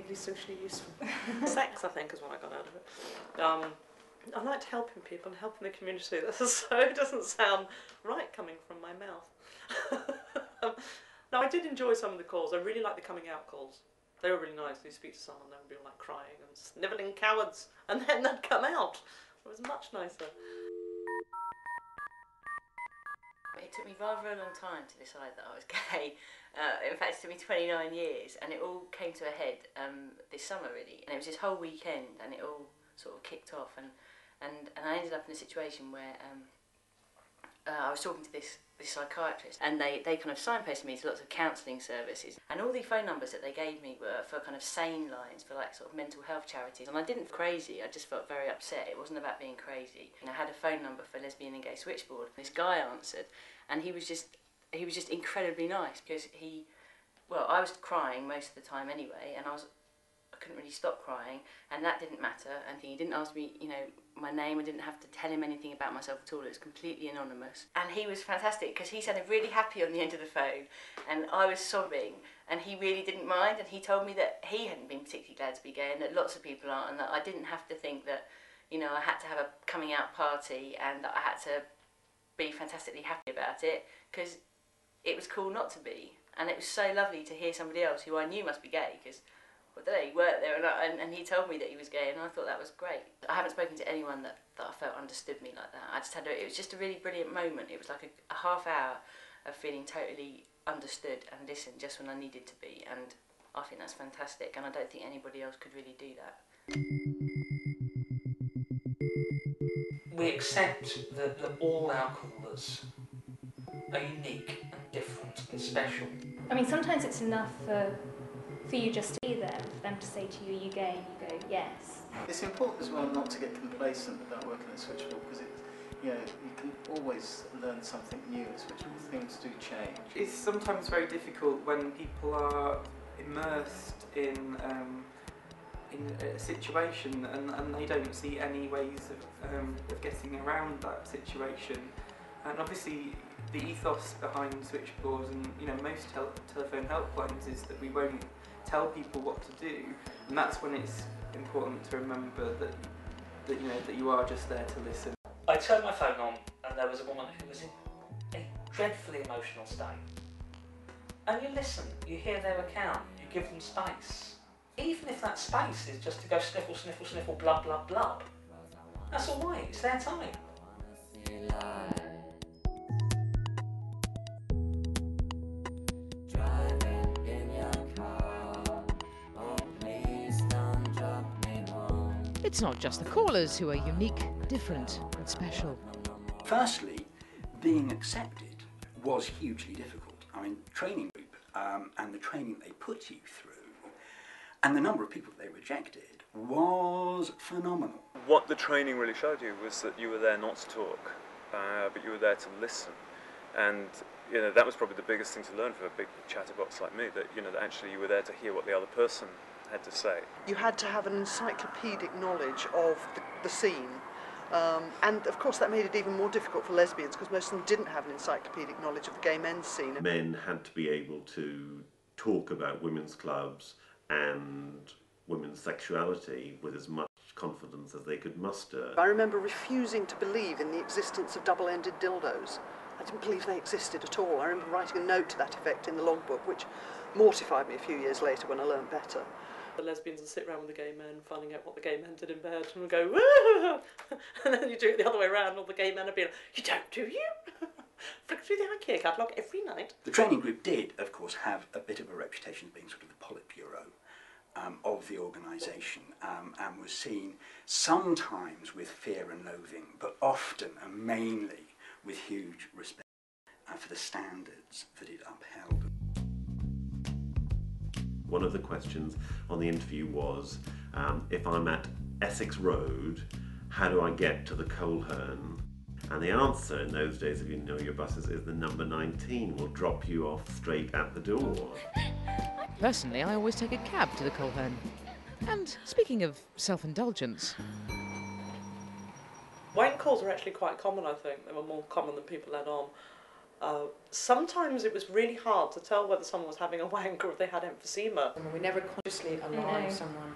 vaguely socially useful. Sex, I think, is what I got out of it. I liked helping people and helping the community. So it doesn't sound right coming from my mouth. No, I did enjoy some of the calls. I really liked the coming out calls. They were really nice. You speak to someone, they would be all like crying and snivelling cowards, and then they'd come out. It was much nicer. It took me rather a long time to decide that I was gay. In fact, it took me 29 years, and it all came to a head this summer, really. And it was this whole weekend, and it all sort of kicked off. And I ended up in a situation where I was talking to this psychiatrist, and they kind of signposted me to lots of counselling services, and all the phone numbers that they gave me were for kind of sane lines, for like sort of mental health charities. And I didn't feel crazy, I just felt very upset. It wasn't about being crazy. And I had a phone number for Lesbian and Gay Switchboard. This guy answered, and he was just incredibly nice, because I was crying most of the time anyway, and I couldn't really stop crying, and that didn't matter. And he didn't ask me, my name. I didn't have to tell him anything about myself at all. It was completely anonymous. And he was fantastic, because he sounded really happy on the end of the phone, and I was sobbing, and he really didn't mind. And he told me that he hadn't been particularly glad to be gay, and that lots of people aren't, and that I didn't have to think that, I had to have a coming out party, and that I had to be fantastically happy about it, because it was cool not to be. And it was so lovely to hear somebody else who I knew must be gay, because he worked there, and he told me that he was gay, and I thought that was great. I haven't spoken to anyone that I felt understood me like that. It was just a really brilliant moment. It was like a half hour of feeling totally understood and listened just when I needed to be, and I think that's fantastic, and I don't think anybody else could really do that. We accept that all our callers are unique and different and special. I mean, sometimes it's enough for you just to be there, for them to say to you, "Are you gay?" and you go, "Yes." It's important as well not to get complacent about working at Switchboard, because you can always learn something new at Switchboard. Things do change. It's sometimes very difficult when people are immersed in a situation and they don't see any ways of getting around that situation. And obviously the ethos behind Switchboard and most telephone helplines is that we won't tell people what to do, and that's when it's important to remember that you are just there to listen. I turned my phone on, and there was a woman who was in a dreadfully emotional state. And you listen, you hear their account, you give them space. Even if that space is just to go sniffle, sniffle, sniffle, blub, blub, blub. That's all right, it's their time. It's not just the callers who are unique, different and special. Firstly, being accepted was hugely difficult. I mean, training group and the training they put you through and the number of people they rejected was phenomenal. What the training really showed you was that you were there not to talk, but you were there to listen. And that was probably the biggest thing to learn from a big chatterbox like me, that that actually you were there to hear what the other person had to say. You had to have an encyclopedic knowledge of the scene, and of course that made it even more difficult for lesbians, because most of them didn't have an encyclopedic knowledge of the gay men's scene. Men had to be able to talk about women's clubs and women's sexuality with as much confidence as they could muster. I remember refusing to believe in the existence of double-ended dildos. I didn't believe they existed at all. I remember writing a note to that effect in the logbook, which mortified me a few years later when I learned better. The lesbians would sit around with the gay men, finding out what the gay men did in bed, and would go, "Woo!" And then you do it the other way around, and all the gay men would be like, "You don't, do you?" Flick through the IKEA catalogue every night. The training group did, of course, have a bit of a reputation of being sort of the Politburo of the organisation, and was seen sometimes with fear and loathing, but often and mainly with huge respect for the standards that it upheld. One of the questions on the interview was, if I'm at Essex Road, how do I get to the Coleherne? And the answer in those days, if you know your buses, is the number 19 will drop you off straight at the door. Personally, I always take a cab to the Coleherne. And speaking of self-indulgence... Wank calls are actually quite common, I think. They were more common than people let on. Sometimes it was really hard to tell whether someone was having a wank or if they had emphysema. I mean, we never consciously allow No. someone